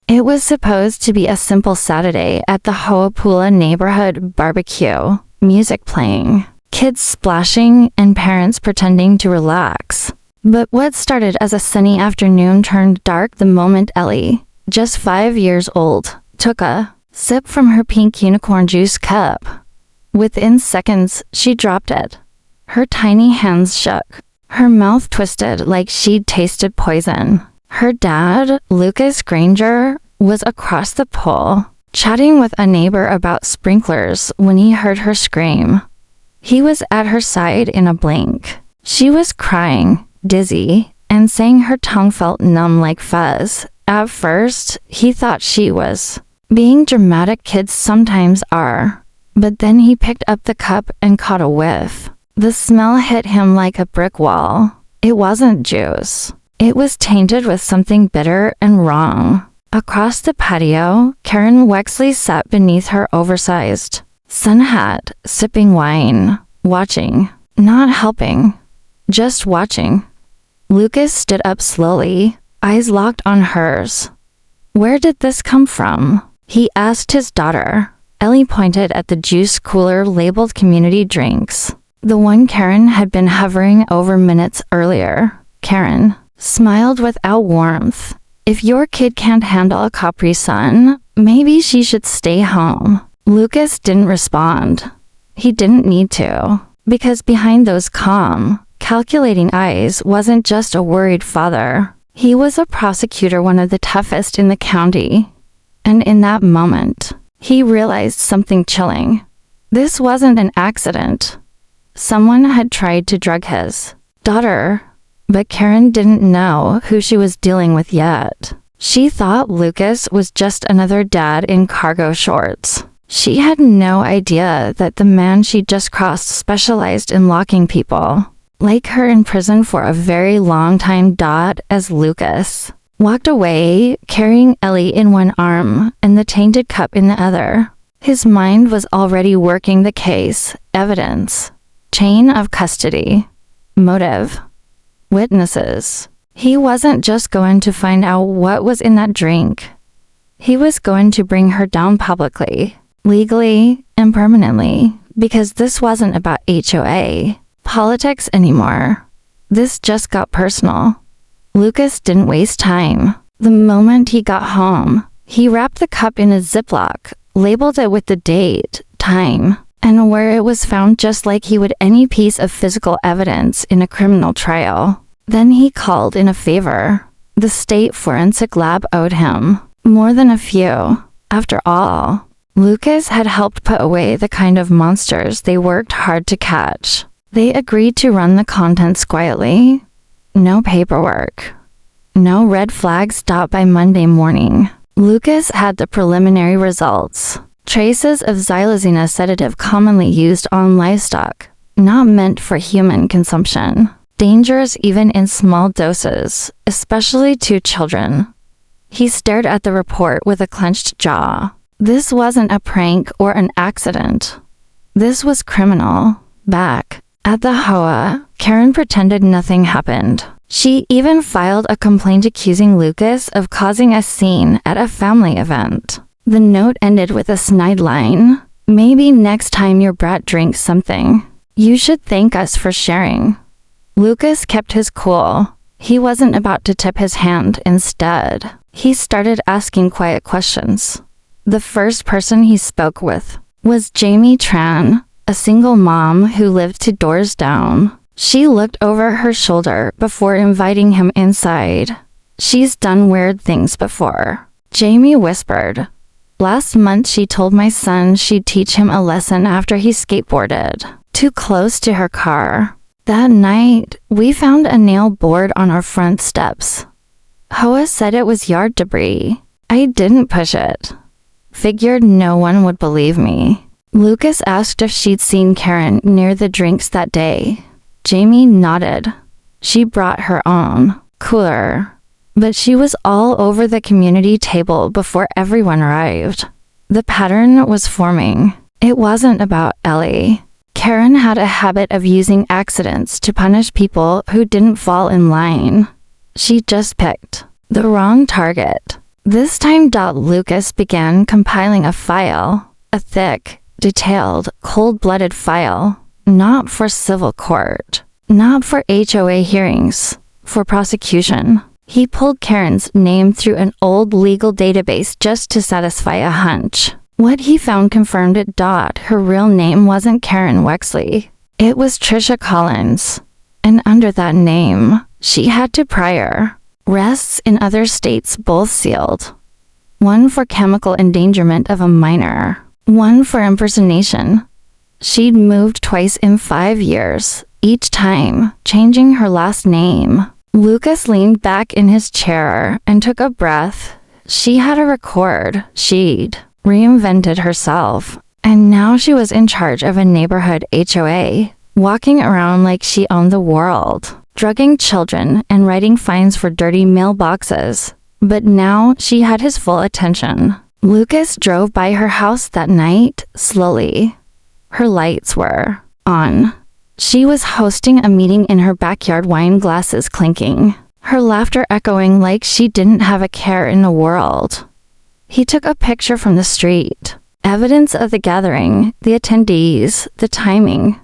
It was supposed to be a simple Saturday at the HOA neighborhood barbecue, music playing, kids splashing, and parents pretending to relax. But what started as a sunny afternoon turned dark the moment Ellie, just 5 years old, took a sip from her pink unicorn juice cup. Within seconds, she dropped it. Her tiny hands shook. Her mouth twisted like she'd tasted poison. Her dad, Lucas Granger, was across the pool, chatting with a neighbor about sprinklers when he heard her scream. He was at her side in a blink. She was crying, dizzy, and saying her tongue felt numb like fuzz. At first, he thought she was being dramatic. Kids sometimes are. But then he picked up the cup and caught a whiff. The smell hit him like a brick wall. It wasn't juice. It was tainted with something bitter and wrong. Across the patio, Karen Wexley sat beneath her oversized sun hat, sipping wine, watching, not helping, just watching. Lucas stood up slowly, eyes locked on hers. "Where did this come from?" he asked his daughter. Ellie pointed at the juice cooler labeled community drinks, the one Karen had been hovering over minutes earlier. Karen smiled without warmth. "If your kid can't handle a Capri Sun, maybe she should stay home." Lucas didn't respond. He didn't need to, because behind those calm, calculating eyes wasn't just a worried father. He was a prosecutor, one of the toughest in the county. And in that moment, he realized something chilling. This wasn't an accident. Someone had tried to drug his daughter, but Karen didn't know who she was dealing with yet. She thought Lucas was just another dad in cargo shorts. She had no idea that the man she just crossed specialized in locking people like her in prison for a very long time. As Lucas walked away, carrying Ellie in one arm and the tainted cup in the other, his mind was already working the case, evidence, chain of custody, motive, witnesses. He wasn't just going to find out what was in that drink. He was going to bring her down publicly, legally, and permanently, because this wasn't about HOA politics anymore. This just got personal. Lucas didn't waste time. The moment he got home, he wrapped the cup in a Ziploc, labeled it with the date, time, and where it was found, just like he would any piece of physical evidence in a criminal trial. Then he called in a favor. The state forensic lab owed him more than a few. After all, Lucas had helped put away the kind of monsters they worked hard to catch. They agreed to run the contents quietly. No paperwork. No red flags. By Monday morning, Lucas had the preliminary results. Traces of xylazine, a sedative commonly used on livestock, not meant for human consumption. Dangerous even in small doses, especially to children. He stared at the report with a clenched jaw. This wasn't a prank or an accident. This was criminal. Back at the HOA, Karen pretended nothing happened. She even filed a complaint accusing Lucas of causing a scene at a family event. The note ended with a snide line. "Maybe next time your brat drinks something, you should thank us for sharing." Lucas kept his cool. He wasn't about to tip his hand. Instead, he started asking quiet questions. The first person he spoke with was Jamie Tran, a single mom who lived 2 doors down. She looked over her shoulder before inviting him inside. "She's done weird things before," Jamie whispered. "Last month she told my son she'd teach him a lesson after he skateboarded too close to her car. That night, we found a nail board on our front steps. HOA said it was yard debris. I didn't push it. Figured no one would believe me." Lucas asked if she'd seen Karen near the drinks that day. Jamie nodded. She brought her own cooler, but she was all over the community table before everyone arrived. The pattern was forming. It wasn't about Ellie. Karen had a habit of using accidents to punish people who didn't fall in line. She just picked the wrong target. This time, Lucas began compiling a file, a thick, detailed, cold-blooded file, not for civil court, not for HOA hearings, for prosecution. He pulled Karen's name through an old legal database just to satisfy a hunch. What he found confirmed it. Her real name wasn't Karen Wexley. It was Trisha Collins. And under that name, she had two prior arrests in other states, both sealed. One for chemical endangerment of a minor, one for impersonation. She'd moved twice in 5 years, each time changing her last name. Lucas leaned back in his chair and took a breath. She had a record. She'd reinvented herself. And now she was in charge of a neighborhood HOA, walking around like she owned the world, drugging children and writing fines for dirty mailboxes. But now she had his full attention. Lucas drove by her house that night, slowly. Her lights were on. She was hosting a meeting in her backyard, wine glasses clinking, her laughter echoing like she didn't have a care in the world. He took a picture from the street, evidence of the gathering, the attendees, the timing.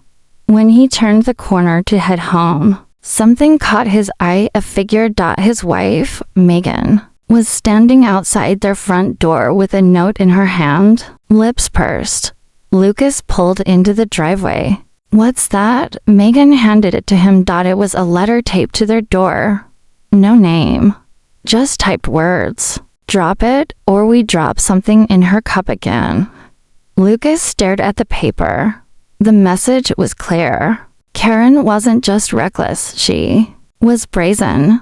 When he turned the corner to head home, something caught his eye. A figure. His wife, Megan, was standing outside their front door with a note in her hand, lips pursed. Lucas pulled into the driveway. "What's that?" Megan handed it to him. It was a letter taped to their door. No name, just typed words. "Drop it, or we drop something in her cup again." Lucas stared at the paper. The message was clear. Karen wasn't just reckless, she was brazen.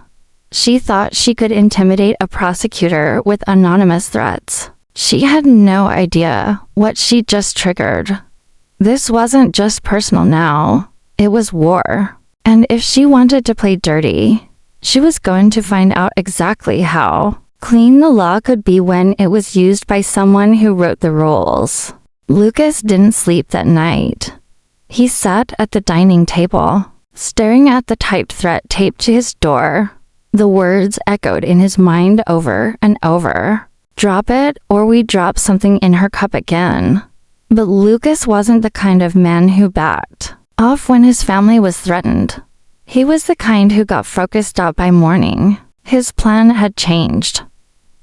She thought she could intimidate a prosecutor with anonymous threats. She had no idea what she just triggered. This wasn't just personal now. It was war. And if she wanted to play dirty, she was going to find out exactly how clean the law could be when it was used by someone who wrote the rules. Lucas didn't sleep that night. He sat at the dining table, staring at the typed threat taped to his door. The words echoed in his mind over and over. "Drop it, or we drop something in her cup again." But Lucas wasn't the kind of man who backed off when his family was threatened. He was the kind who got focused out by morning. His plan had changed.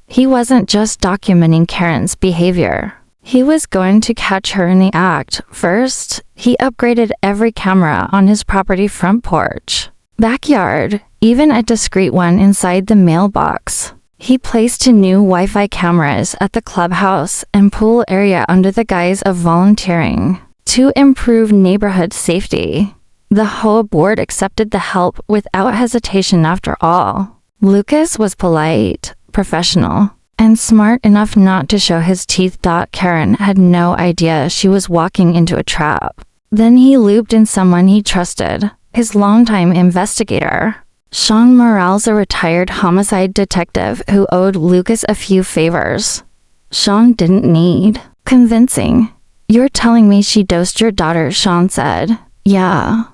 He wasn't just documenting Karen's behavior. He was going to catch her in the act. First, he upgraded every camera on his property front porch, backyard, even a discreet one inside the mailbox. He placed 2 new Wi-Fi cameras at the clubhouse and pool area under the guise of volunteering to improve neighborhood safety. The HOA board accepted the help without hesitation. After all, Lucas was polite, professional, and smart enough not to show his teeth. Karen had no idea she was walking into a trap. Then he looped in someone he trusted, his longtime investigator. Sean Morales, a retired homicide detective who owed Lucas a few favors. Sean didn't need convincing. "You're telling me she dosed your daughter," Sean said. "Yeah.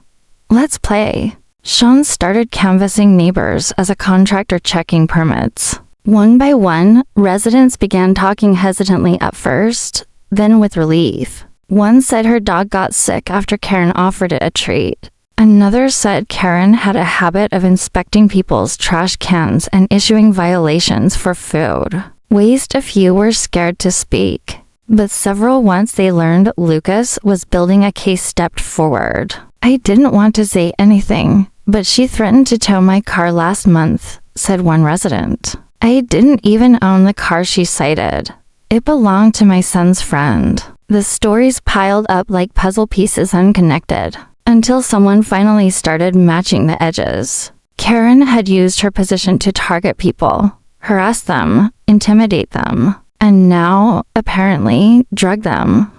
Let's play." Sean started canvassing neighbors as a contractor, checking permits. One by one, residents began talking, hesitantly at first, then with relief. One said her dog got sick after Karen offered it a treat. Another said Karen had a habit of inspecting people's trash cans and issuing violations for food waste. A few were scared to speak, but several, once they learned Lucas was building a case, stepped forward. "I didn't want to say anything, but she threatened to tow my car last month," said one resident. "I didn't even own the car she cited. It belonged to my son's friend." The stories piled up like puzzle pieces, unconnected, until someone finally started matching the edges. Karen had used her position to target people, harass them, intimidate them, and now, apparently, drug them.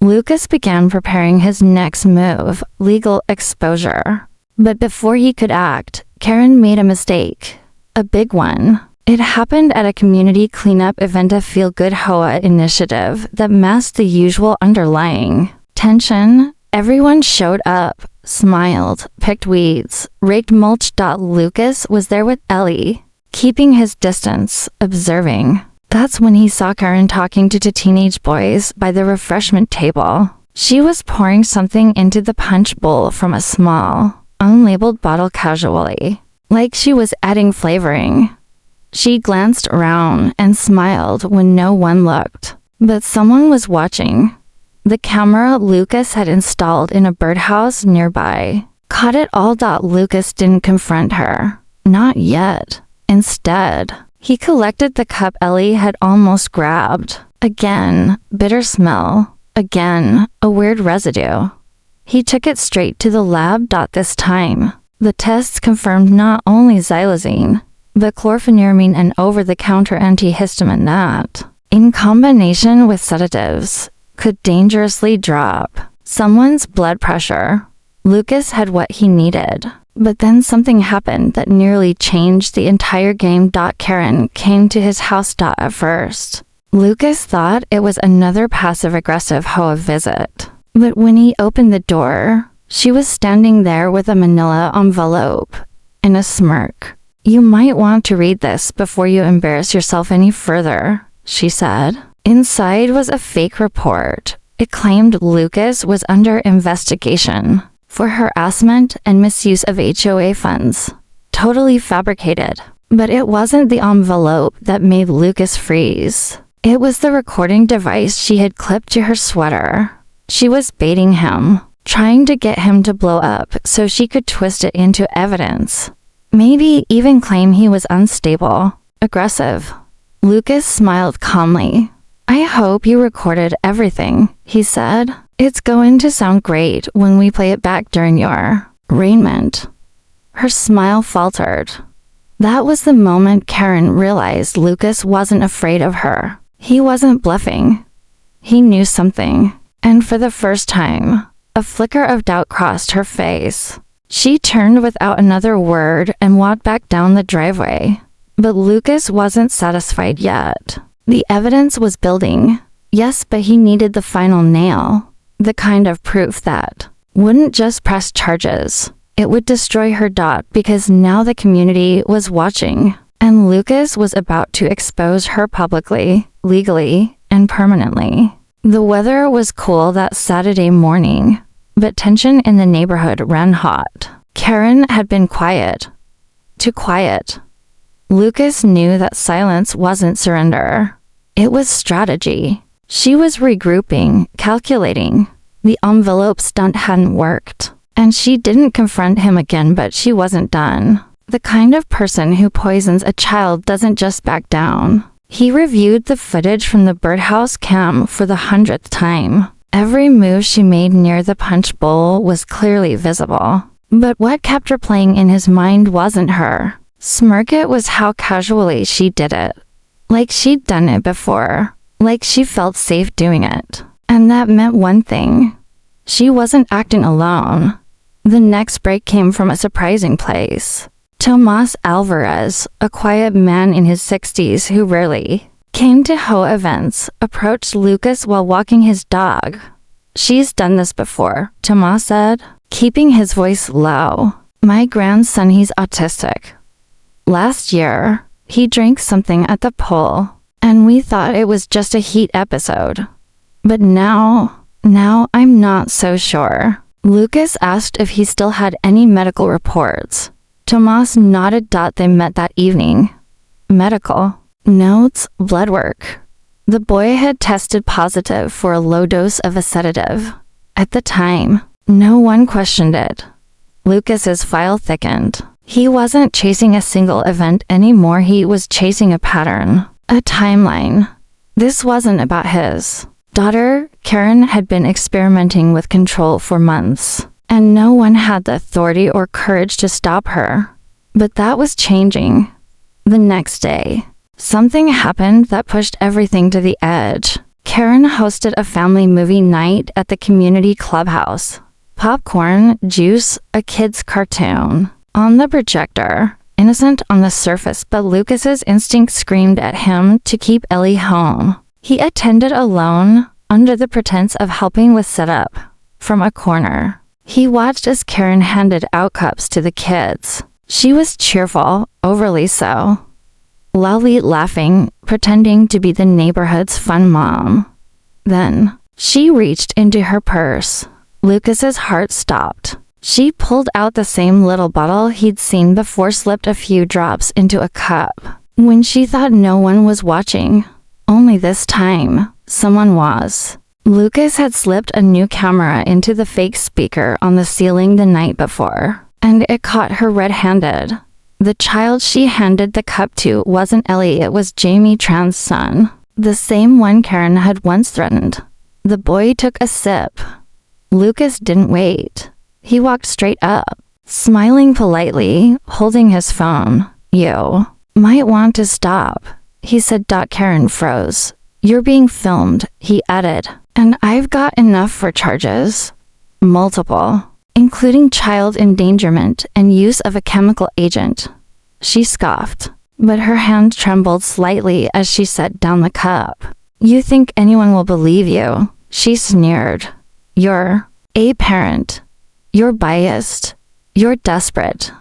Lucas began preparing his next move, legal exposure. But before he could act, Karen made a mistake. A big one. It happened at a community cleanup event, a feel-good HOA initiative that masked the usual underlying tension. Everyone showed up, smiled, picked weeds, raked mulch. Lucas was there with Ellie, keeping his distance, observing. That's when he saw Karen talking to two teenage boys by the refreshment table. She was pouring something into the punch bowl from a small, unlabeled bottle casually, like she was adding flavoring. She glanced around and smiled when no one looked, but someone was watching. The camera Lucas had installed in a birdhouse nearby caught it all. Lucas didn't confront her. Not yet. Instead, he collected the cup Ellie had almost grabbed. Again, bitter smell. Again, a weird residue. He took it straight to the lab. This time, the tests confirmed not only xylazine, but chlorpheniramine, an over-the-counter antihistamine that, in combination with sedatives, could dangerously drop someone's blood pressure. Lucas had what he needed, but then something happened that nearly changed the entire game. Karen came to his house. At first, Lucas thought it was another passive-aggressive HOA visit, but when he opened the door, she was standing there with a manila envelope and a smirk. "You might want to read this before you embarrass yourself any further," she said. Inside was a fake report. It claimed Lucas was under investigation for harassment and misuse of HOA funds. Totally fabricated. But it wasn't the envelope that made Lucas freeze. It was the recording device she had clipped to her sweater. She was baiting him, trying to get him to blow up so she could twist it into evidence. Maybe even claim he was unstable, aggressive. Lucas smiled calmly. "I hope you recorded everything," he said. "It's going to sound great when we play it back during your arraignment." Her smile faltered. That was the moment Karen realized Lucas wasn't afraid of her. He wasn't bluffing. He knew something, and for the first time, a flicker of doubt crossed her face. She turned without another word and walked back down the driveway. But Lucas wasn't satisfied yet. The evidence was building. Yes, but he needed the final nail. The kind of proof that wouldn't just press charges. It would destroy her. Because now the community was watching, and Lucas was about to expose her publicly, legally, and permanently. The weather was cool that Saturday morning, but tension in the neighborhood ran hot. Karen had been quiet. Too quiet. Lucas knew that silence wasn't surrender. It was strategy. She was regrouping, calculating. The envelope stunt hadn't worked, and she didn't confront him again, but she wasn't done. The kind of person who poisons a child doesn't just back down. He reviewed the footage from the birdhouse cam for the 100th time. Every move she made near the punch bowl was clearly visible. But what kept her playing in his mind wasn't her smirk, it was how casually she did it. Like she'd done it before. Like she felt safe doing it. And that meant one thing. She wasn't acting alone. The next break came from a surprising place. Tomas Alvarez, a quiet man in his 60s who rarely came to HOA events, approached Lucas while walking his dog. "She's done this before," Tomas said, keeping his voice low. "My grandson, he's autistic. Last year, he drank something at the pool, and we thought it was just a heat episode. But now I'm not so sure." Lucas asked if he still had any medical reports. Tomas nodded. They met that evening. Medical notes, blood work. The boy had tested positive for a low dose of a sedative. At the time, no one questioned it. Lucas's file thickened. He wasn't chasing a single event anymore, he was chasing a pattern, a timeline. This wasn't about his daughter. Karen had been experimenting with control for months, and no one had the authority or courage to stop her. But that was changing. The next day, something happened that pushed everything to the edge. Karen hosted a family movie night at the community clubhouse. Popcorn, juice, a kid's cartoon. On the projector, innocent on the surface, but Lucas's instinct screamed at him to keep Ellie home. He attended alone, under the pretense of helping with setup. From a corner, he watched as Karen handed out cups to the kids. She was cheerful, overly so. loudly laughing, pretending to be the neighborhood's fun mom. Then, she reached into her purse. Lucas's heart stopped. She pulled out the same little bottle he'd seen before, slipped a few drops into a cup. When she thought no one was watching, only this time, someone was. Lucas had slipped a new camera into the fake speaker on the ceiling the night before, and it caught her red-handed. The child she handed the cup to wasn't Ellie, it was Jamie Tran's son, the same one Karen had once threatened. The boy took a sip. Lucas didn't wait. He walked straight up, smiling politely, holding his phone. "You might want to stop," he said. Karen froze. "You're being filmed," he added, "and I've got enough for charges. Multiple, including child endangerment and use of a chemical agent." She scoffed, but her hand trembled slightly as she set down the cup. "You think anyone will believe you?" she sneered. "You're a parent. You're biased. You're desperate."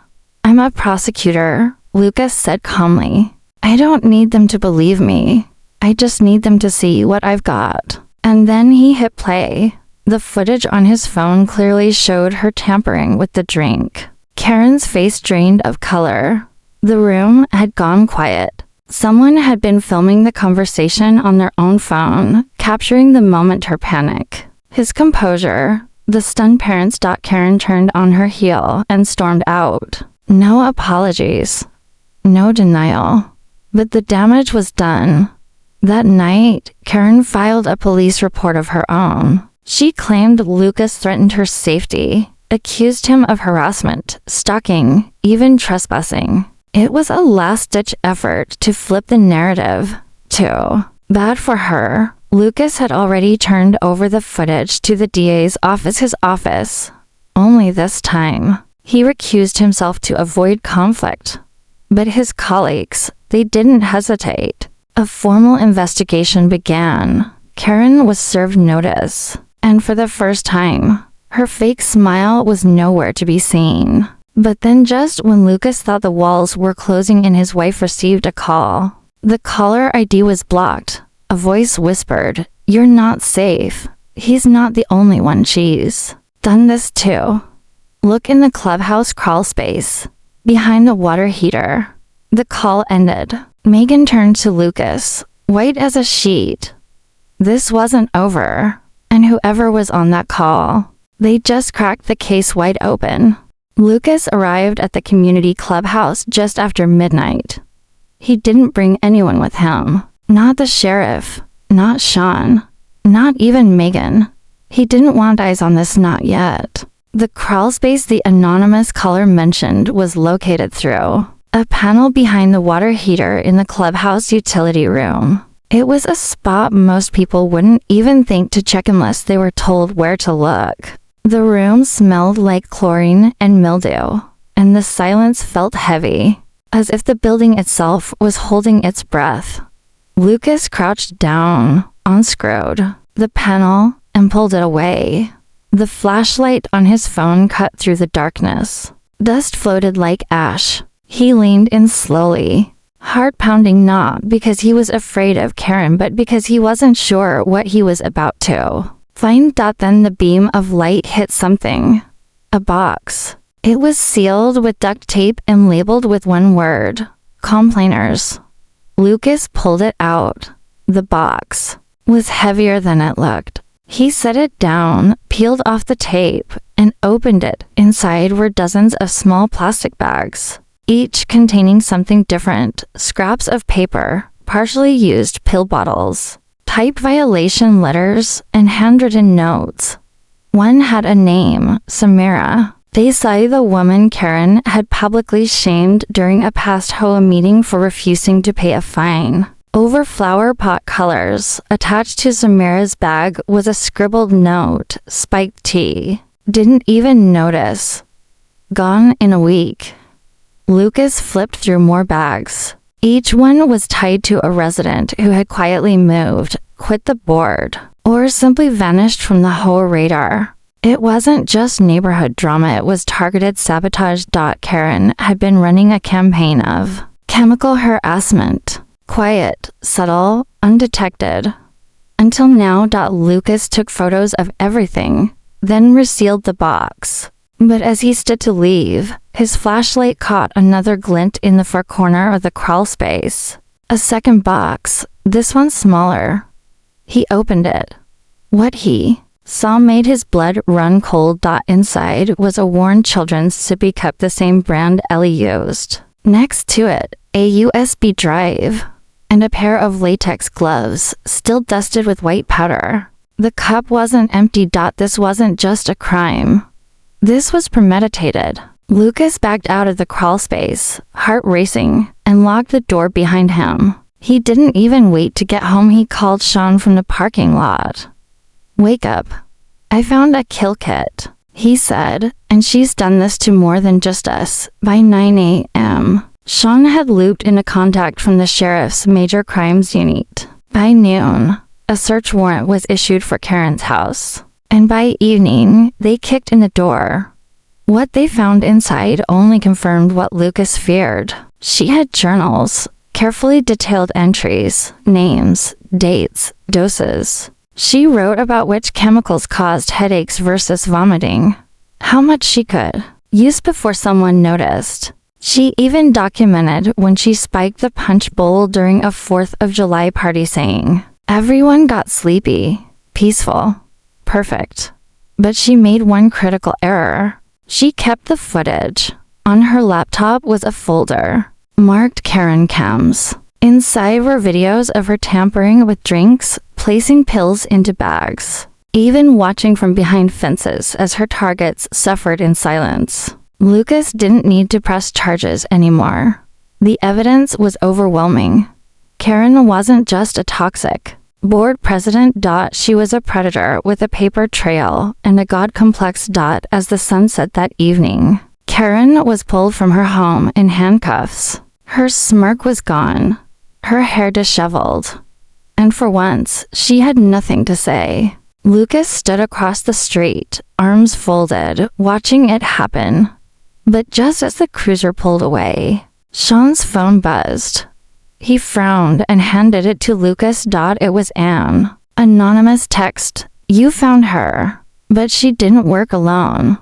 "I'm a prosecutor," Lucas said calmly. "I don't need them to believe me. I just need them to see what I've got." And then he hit play. The footage on his phone clearly showed her tampering with the drink. Karen's face drained of color. The room had gone quiet. Someone had been filming the conversation on their own phone, capturing the moment her panic. His composure. The stunned parents. Karen turned on her heel and stormed out. No apologies. No denial. But the damage was done. That night, Karen filed a police report of her own. She claimed Lucas threatened her safety, accused him of harassment, stalking, even trespassing. It was a last-ditch effort to flip the narrative. Too bad for her. Lucas had already turned over the footage to the DA's office, his office. Only this time, he recused himself to avoid conflict. But his colleagues, they didn't hesitate. A formal investigation began. Karen was served notice, and for the first time, her fake smile was nowhere to be seen. But then, just when Lucas thought the walls were closing in, his wife received a call. The caller ID was blocked. A voice whispered, "You're not safe. He's not the only one. She's done this too." Look in the clubhouse crawl space, behind the water heater. The call ended. Megan turned to Lucas, white as a sheet. This wasn't over, and whoever was on that call, they just cracked the case wide open. Lucas arrived at the community clubhouse just after midnight. He didn't bring anyone with him. Not the sheriff, not Sean, not even Megan. He didn't want eyes on this, not yet. The crawl space the anonymous caller mentioned was located through a panel behind the water heater in the clubhouse utility room. It was a spot most people wouldn't even think to check unless they were told where to look. The room smelled like chlorine and mildew, and the silence felt heavy, as if the building itself was holding its breath. Lucas crouched down, unscrewed the panel, and pulled it away. The flashlight on his phone cut through the darkness. Dust floated like ash. He leaned in slowly, heart pounding, not because he was afraid of Karen, but because he wasn't sure what he was about to find. Then the beam of light hit something. A box. It was sealed with duct tape and labeled with one word: complainers. Lucas pulled it out. The box was heavier than it looked. He set it down, peeled off the tape, and opened it. Inside were dozens of small plastic bags, each containing something different: scraps of paper, partially used pill bottles, type violation letters, and handwritten notes. One had a name, Samira. They say the woman Karen had publicly shamed during a past HOA meeting for refusing to pay a fine. Over flower pot colors, attached to Samira's bag was a scribbled note: spiked tea. Didn't even notice. Gone in a week. Lucas flipped through more bags. Each one was tied to a resident who had quietly moved, quit the board, or simply vanished from the HOA radar. It wasn't just neighborhood drama, it was targeted sabotage. Karen had been running a campaign of Chemical harassment. Quiet, subtle, undetected. Until now. Lucas took photos of everything, then resealed the box. But as he stood to leave, his flashlight caught another glint in the far corner of the crawl space. A second box, this one smaller. He opened it. What he saw made his blood run cold. Inside was a worn children's sippy cup, the same brand Ellie used. Next to it, a USB drive and a pair of latex gloves, still dusted with white powder. The cup wasn't empty. This wasn't just a crime. This was premeditated. Lucas backed out of the crawl space, heart racing, and locked the door behind him. He didn't even wait to get home. He called Sean from the parking lot. Wake up. I found a kill kit, he said, and she's done this to more than just us. By 9 a.m., Sean had looped into contact from the sheriff's major crimes unit. By noon, a search warrant was issued for Karen's house. And by evening, they kicked in the door. What they found inside only confirmed what Lucas feared. She had journals, carefully detailed entries, names, dates, doses. She wrote about which chemicals caused headaches versus vomiting, how much she could use before someone noticed. She even documented when she spiked the punch bowl during a 4th of July party, saying, "Everyone got sleepy, peaceful, perfect." But she made one critical error. She kept the footage. On her laptop was a folder marked Karen Cams. Inside were videos of her tampering with drinks, placing pills into bags, even watching from behind fences as her targets suffered in silence. Lucas didn't need to press charges anymore. The evidence was overwhelming. Karen wasn't just a toxic board president. She was a predator with a paper trail and a god complex. As the sun set that evening, Karen was pulled from her home in handcuffs. Her smirk was gone, her hair disheveled, and for once, she had nothing to say. Lucas stood across the street, arms folded, watching it happen. But just as the cruiser pulled away, Sean's phone buzzed. He frowned and handed it to Lucas. It was Anne. Anonymous text. "You found her, but she didn't work alone.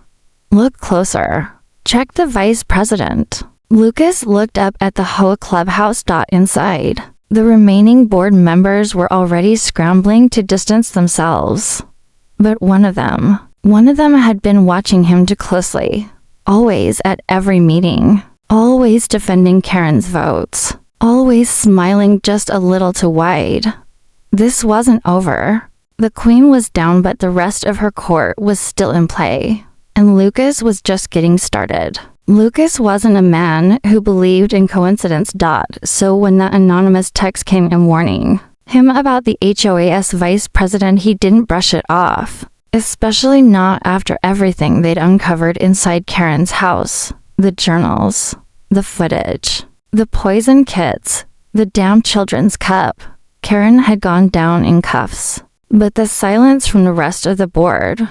Look closer. Check the vice president." Lucas looked up at the HOA clubhouse. Inside, the remaining board members were already scrambling to distance themselves. But one of them had been watching him too closely. Always at every meeting. Always defending Karen's votes. Always smiling just a little too wide. This wasn't over. The queen was down, but the rest of her court was still in play. And Lucas was just getting started. Lucas wasn't a man who believed in coincidence. So when the anonymous text came in warning him about the HOA's vice president, he didn't brush it off. Especially not after everything they'd uncovered inside Karen's house. The journals, the footage, the poison kits, the damn children's cup. Karen had gone down in cuffs. But the silence from the rest of the board,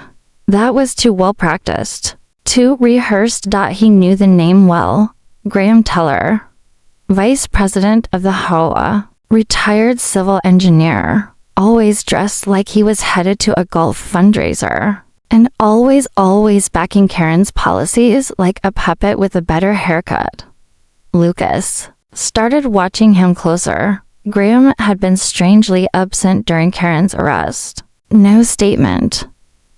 that was too well practiced. Too rehearsed. He knew the name well. Graham Teller, vice president of the HOA, retired civil engineer, always dressed like he was headed to a golf fundraiser, and always backing Karen's policies like a puppet with a better haircut. Lucas started watching him closer. Graham had been strangely absent during Karen's arrest. No statement,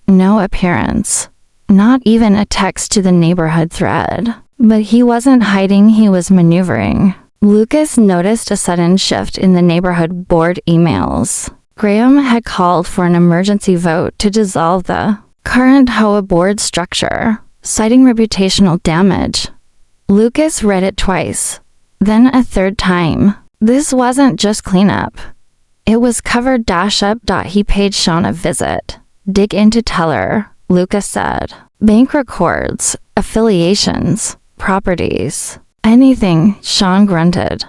no appearance. Not even a text to the neighborhood thread. But he wasn't hiding, he was maneuvering. Lucas noticed a sudden shift in the neighborhood board emails. Graham had called for an emergency vote to dissolve the current HOA board structure, citing reputational damage. Lucas read it twice, then a third time. This wasn't just cleanup. It was covered up. He paid Sean a visit. Dig into Teller, Lucas said. Bank records, affiliations, properties, anything, Sean grunted.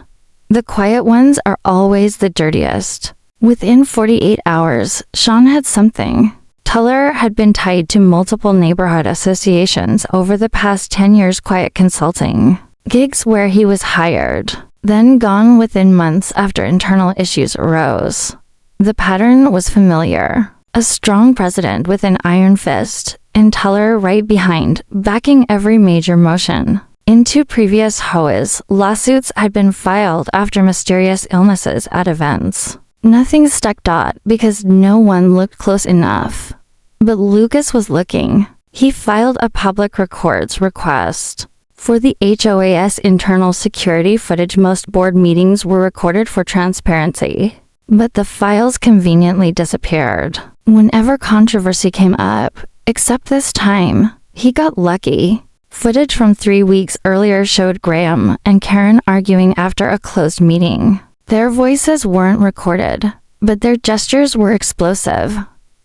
The quiet ones are always the dirtiest. Within 48 hours, Sean had something. Teller had been tied to multiple neighborhood associations over the past 10 years, quiet consulting gigs where he was hired, then gone within months after internal issues arose. The pattern was familiar. A strong president with an iron fist, and Teller right behind, backing every major motion. In 2 previous HOAs, lawsuits had been filed after mysterious illnesses at events. Nothing stuck. Because no one looked close enough. But Lucas was looking. He filed a public records request. For the HOA's internal security footage, most board meetings were recorded for transparency. But the files conveniently disappeared whenever controversy came up, except this time. He got lucky. Footage from 3 weeks earlier showed Graham and Karen arguing after a closed meeting. Their voices weren't recorded, but their gestures were explosive.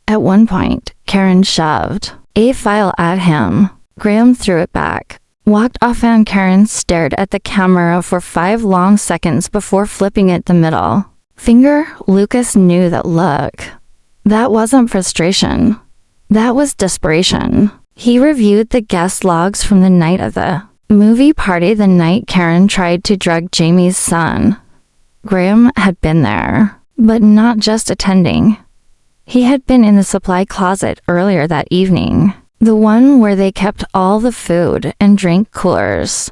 At one point, Karen shoved a file at him. Graham threw it back, walked off, and Karen stared at the camera for 5 long seconds before flipping it the middle finger. Lucas knew that look. That wasn't frustration. That was desperation. He reviewed the guest logs from the night of the movie party, the night Karen tried to drug Jamie's son. Graham had been there, but not just attending. He had been in the supply closet earlier that evening, the one where they kept all the food and drink coolers,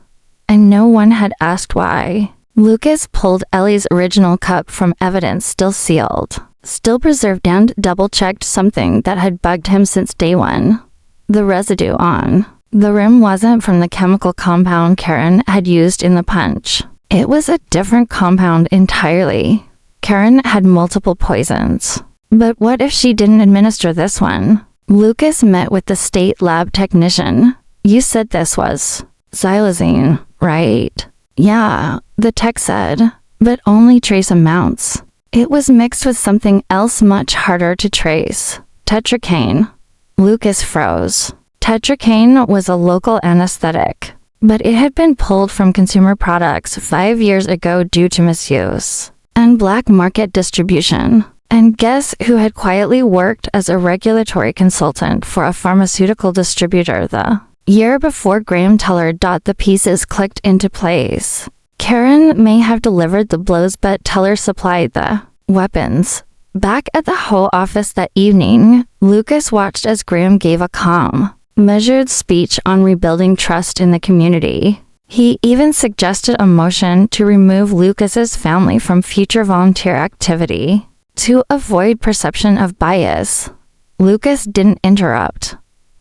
and no one had asked why. Lucas pulled Ellie's original cup from evidence, still sealed, still preserved, and double-checked something that had bugged him since day one. The residue on the rim wasn't from the chemical compound Karen had used in the punch. It was a different compound entirely. Karen had multiple poisons. But what if she didn't administer this one? Lucas met with the state lab technician. You said this was xylazine, right? Yeah, the tech said, but only trace amounts. It was mixed with something else much harder to trace. Tetracaine. Lucas froze. Tetracaine was a local anesthetic, but it had been pulled from consumer products 5 years ago due to misuse and black market distribution. And guess who had quietly worked as a regulatory consultant for a pharmaceutical distributor the year before Graham Teller? The pieces clicked into place. Karen may have delivered the blows, but Teller supplied the weapons. Back at the HOA office that evening, Lucas watched as Graham gave a calm, measured speech on rebuilding trust in the community. He even suggested a motion to remove Lucas's family from future volunteer activity to avoid perception of bias. Lucas didn't interrupt.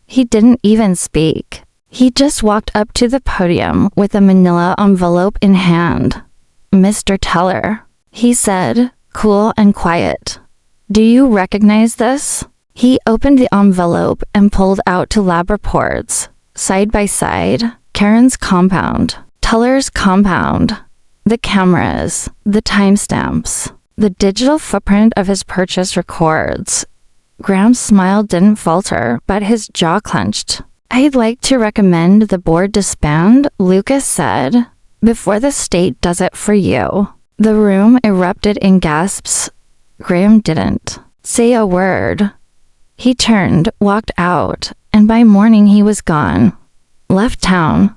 He didn't even speak. He just walked up to the podium with a manila envelope in hand. "Mr. Teller," he said, cool and quiet. "Do you recognize this?" He opened the envelope and pulled out 2 lab reports, side by side. Karen's compound, Teller's compound, the cameras, the timestamps, the digital footprint of his purchase records. Graham's smile didn't falter, but his jaw clenched. "I'd like to recommend the board disband," Lucas said, "before the state does it for you." The room erupted in gasps. Graham didn't say a word. He turned, walked out, and by morning he was gone. Left town.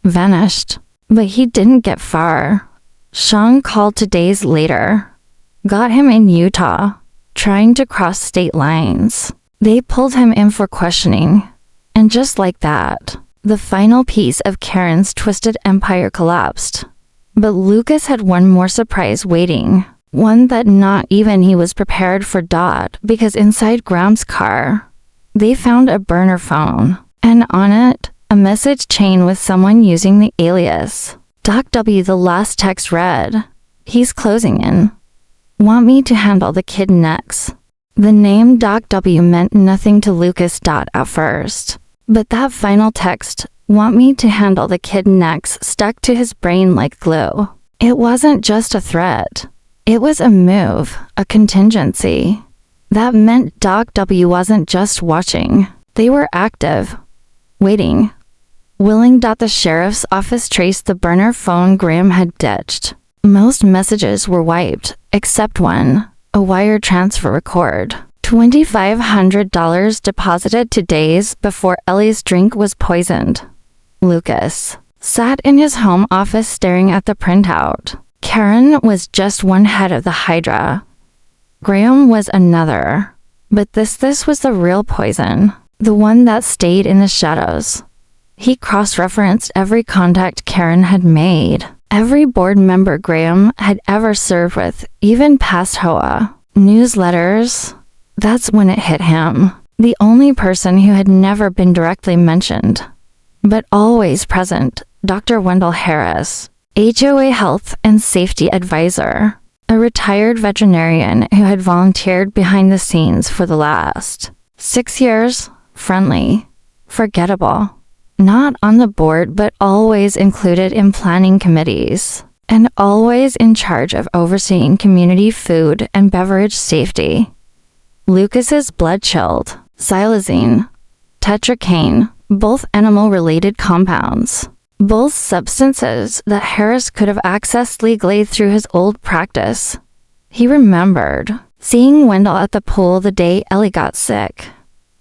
Vanished. But he didn't get far. Sean called 2 days later. Got him in Utah, trying to cross state lines. They pulled him in for questioning. And just like that, the final piece of Karen's twisted empire collapsed. But Lucas had one more surprise waiting. One that not even he was prepared for. Because inside Graham's car, they found a burner phone. And on it, a message chain with someone using the alias Doc W. The last text read, "He's closing in. Want me to handle the kid next." The name Doc W meant nothing to Lucas. At first. But that final text, "Want me to handle the kid next," stuck to his brain like glue. It wasn't just a threat. It was a move, a contingency. That meant Doc W wasn't just watching. They were active. Waiting. Willing. The sheriff's office traced the burner phone Graham had ditched. Most messages were wiped, except one, a wire transfer record. $2,500 deposited 2 days before Ellie's drink was poisoned. Lucas sat in his home office staring at the printout. Karen was just one head of the Hydra. Graham was another. But this was the real poison, the one that stayed in the shadows. He cross-referenced every contact Karen had made, every board member Graham had ever served with, even past HOA. Newsletters. That's when it hit him. The only person who had never been directly mentioned, but always present, Dr. Wendell Harris, HOA Health and Safety Advisor, a retired veterinarian who had volunteered behind the scenes for the last 6 years, friendly, forgettable, not on the board but always included in planning committees, and always in charge of overseeing community food and beverage safety. Lucas's blood chilled. Xylazine, tetracaine, both animal-related compounds, both substances that Harris could have accessed legally through his old practice. He remembered seeing Wendell at the pool the day Ellie got sick.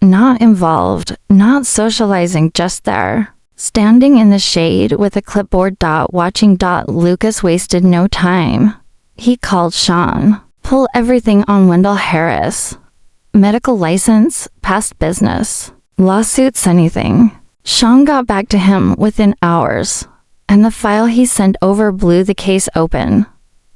Not involved, not socializing, just there. Standing in the shade with a clipboard. Watching. Lucas wasted no time. He called Sean. Pull everything on Wendell Harris. Medical license, past business, lawsuits, anything. Sean got back to him within hours, and the file he sent over blew the case open.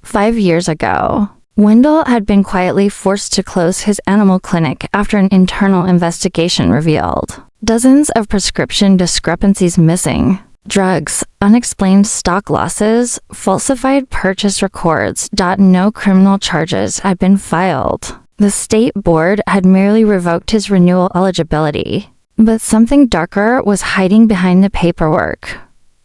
5 years ago, Wendell had been quietly forced to close his animal clinic after an internal investigation revealed dozens of prescription discrepancies missing, drugs, unexplained stock losses, falsified purchase records. No criminal charges had been filed. The state board had merely revoked his renewal eligibility, but something darker was hiding behind the paperwork.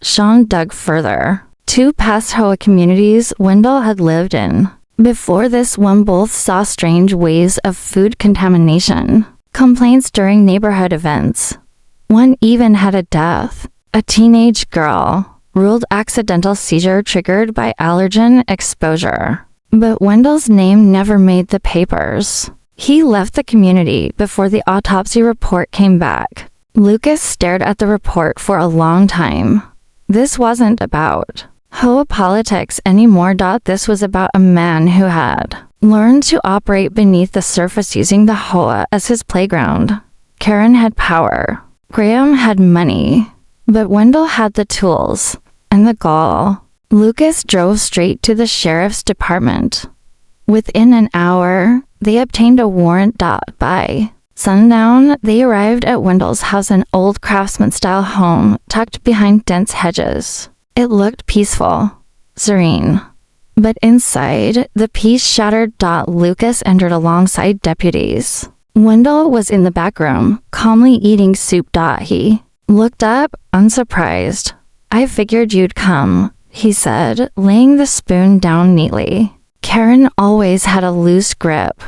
Sean dug further. 2 past HOA communities Wendell had lived in. Before this one, both saw strange waves of food contamination, complaints during neighborhood events. One even had a death. A teenage girl, ruled accidental seizure triggered by allergen exposure. But Wendell's name never made the papers. He left the community before the autopsy report came back. Lucas stared at the report for a long time. This wasn't about HOA politics anymore. This was about a man who had learned to operate beneath the surface using the HOA as his playground. Karen had power. Graham had money. But Wendell had the tools and the gall. Lucas drove straight to the sheriff's department. Within an hour, they obtained a warrant. By sundown, they arrived at Wendell's house, an old craftsman-style home tucked behind dense hedges. It looked peaceful, serene. But inside, the peace shattered. Lucas entered alongside deputies. Wendell was in the back room, calmly eating soup. He looked up, unsurprised. "I figured you'd come," he said, laying the spoon down neatly. Karen always had a loose grip.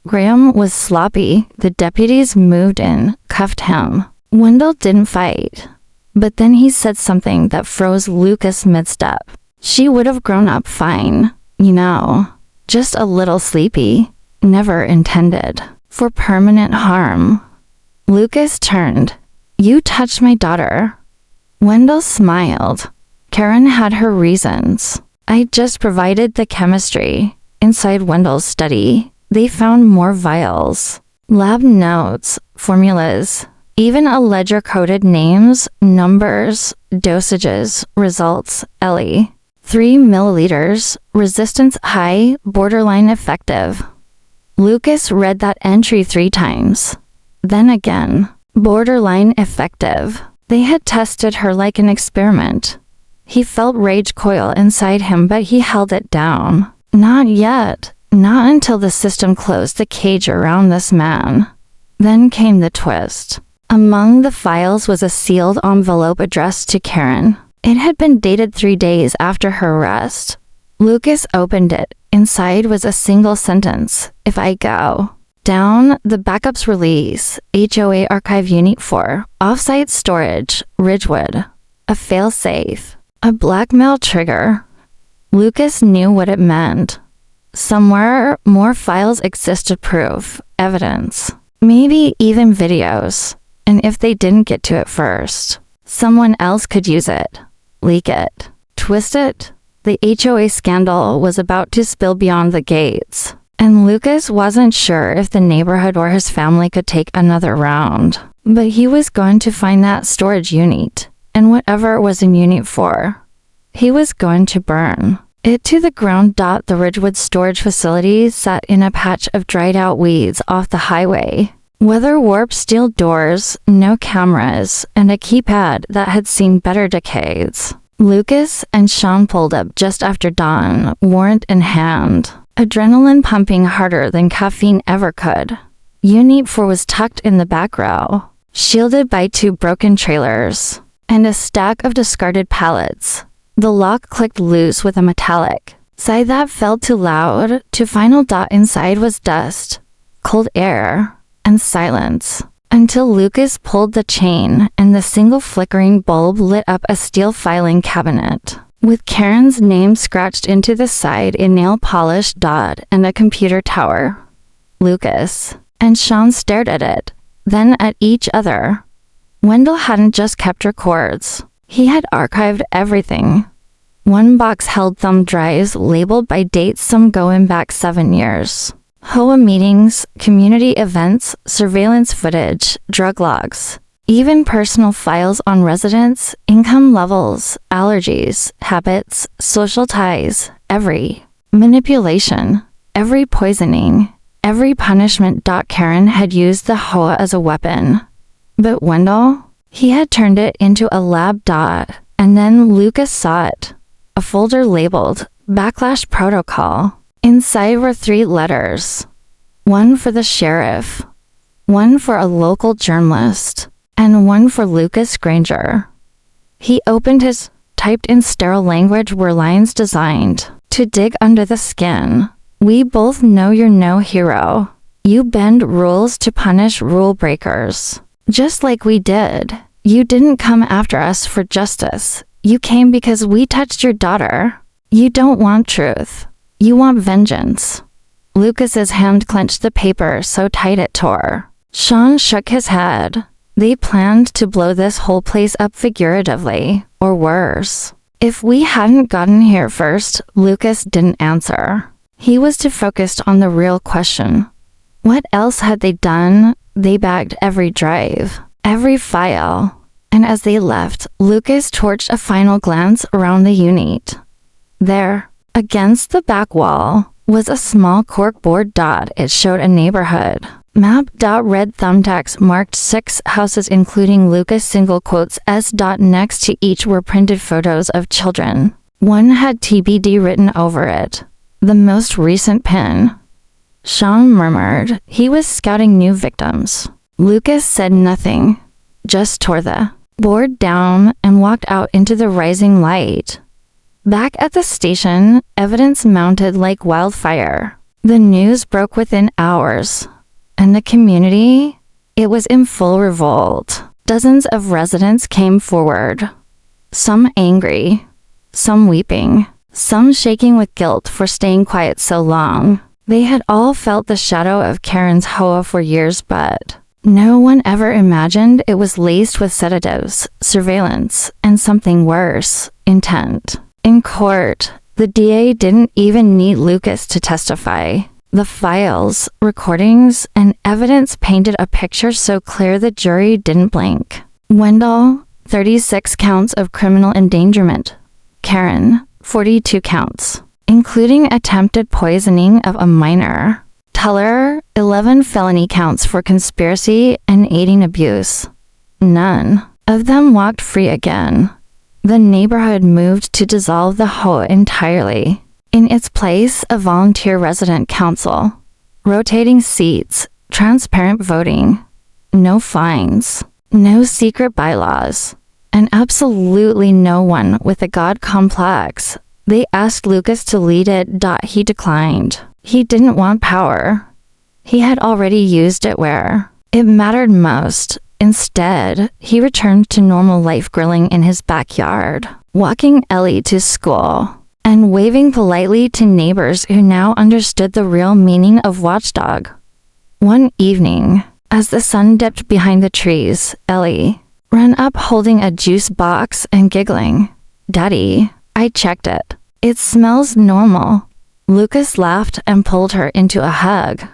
Graham was sloppy. The deputies moved in, cuffed him. Wendell didn't fight. But then he said something that froze Lucas mid-step. She would have grown up fine, you know. Just a little sleepy. Never intended for permanent harm. Lucas turned. "You touched my daughter." Wendell smiled. Karen had her reasons. I just provided the chemistry. Inside Wendell's study, they found more vials, lab notes, formulas, even a ledger coded names, numbers, dosages, results. Ellie, 3 milliliters, resistance high, borderline effective. Lucas read that entry 3 times. Then again, borderline effective. They had tested her like an experiment. He felt rage coil inside him, but he held it down. Not yet. Not until the system closed the cage around this man. Then came the twist. Among the files was a sealed envelope addressed to Karen. It had been dated 3 days after her arrest. Lucas opened it. Inside was a single sentence. "If I go." Down, the backups release, HOA Archive Unit 4, offsite storage, Ridgewood, a failsafe, a blackmail trigger. Lucas knew what it meant. Somewhere, more files existed, proof, evidence, maybe even videos. And if they didn't get to it first, someone else could use it. leak it, twist it. The HOA scandal was about to spill beyond the gates, and Lucas wasn't sure if the neighborhood or his family could take another round. But he was going to find that storage unit, and whatever it was in Unit 4, he was going to burn it to the ground. The Ridgewood storage facility sat in a patch of dried-out weeds off the highway. Weather-warped steel doors, no cameras, and a keypad that had seen better decades. Lucas and Sean pulled up just after dawn, warrant in hand, adrenaline pumping harder than caffeine ever could. Unit 4 was tucked in the back row, shielded by 2 broken trailers and a stack of discarded pallets. The lock clicked loose with a metallic sigh that felt too loud to final. Inside was dust, cold air, and silence, until Lucas pulled the chain and the single flickering bulb lit up a steel filing cabinet with Karen's name scratched into the side in nail-polished and a computer tower. Lucas and Sean stared at it, then at each other. Wendell hadn't just kept records. He had archived everything. One box held thumb drives labeled by dates, some going back 7 years. HOA meetings, community events, surveillance footage, drug logs, even personal files on residents, income levels, allergies, habits, social ties, every manipulation, every poisoning, every punishment. Karen had used the HOA as a weapon. But Wendell, he had turned it into a lab. And then Lucas saw it. A folder labeled Backlash Protocol. Inside were 3 letters. One for the sheriff, one for a local journalist, and one for Lucas Granger. He opened his, typed in sterile language were lines designed to dig under the skin. We both know you're no hero. You bend rules to punish rule breakers. Just like we did. You didn't come after us for justice. You came because we touched your daughter. You don't want truth. You want vengeance. Lucas's hand clenched the paper so tight it tore. Sean shook his head. They planned to blow this whole place up figuratively, or worse. If we hadn't gotten here first, Lucas didn't answer. He was too focused on the real question. What else had they done? They bagged every drive, every file. And as they left, Lucas torched a final glance around the unit. There, against the back wall, was a small corkboard. It showed a neighborhood map. Red thumbtacks marked 6 houses including Lucas single quotes S. Next to each were printed photos of children. One had TBD written over it. The most recent pin. Sean murmured he was scouting new victims. Lucas said nothing, just tore the board down and walked out into the rising light. Back at the station, evidence mounted like wildfire. The news broke within hours, and the community, it was in full revolt. Dozens of residents came forward, some angry, some weeping, some shaking with guilt for staying quiet so long. They had all felt the shadow of Karen's HOA for years, but no one ever imagined it was laced with sedatives, surveillance, and something worse, intent. In court, the DA didn't even need Lucas to testify. The files, recordings, and evidence painted a picture so clear the jury didn't blink. Wendell, 36 counts of criminal endangerment. Karen, 42 counts, including attempted poisoning of a minor. Teller, 11 felony counts for conspiracy and aiding abuse. None of them walked free again. The neighborhood moved to dissolve the HOA entirely. In its place, a volunteer resident council. Rotating seats, transparent voting. No fines, no secret bylaws, and absolutely no one with a god complex. They asked Lucas to lead it. He declined. He didn't want power. He had already used it where it mattered most. Instead, he returned to normal life, grilling in his backyard, walking Ellie to school, and waving politely to neighbors who now understood the real meaning of watchdog. One evening, as the sun dipped behind the trees, Ellie ran up holding a juice box and giggling. Daddy, I checked it. It smells normal. Lucas laughed and pulled her into a hug.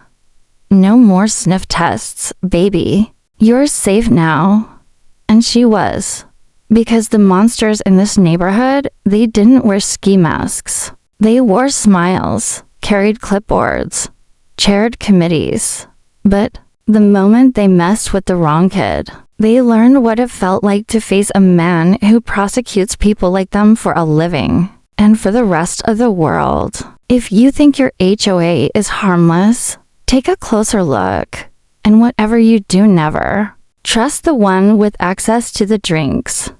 No more sniff tests, baby. You're safe now. And she was. Because the monsters in this neighborhood, they didn't wear ski masks. They wore smiles, carried clipboards, chaired committees. But the moment they messed with the wrong kid, they learned what it felt like to face a man who prosecutes people like them for a living and for the rest of the world. If you think your HOA is harmless, take a closer look. And whatever you do, never trust the one with access to the drinks.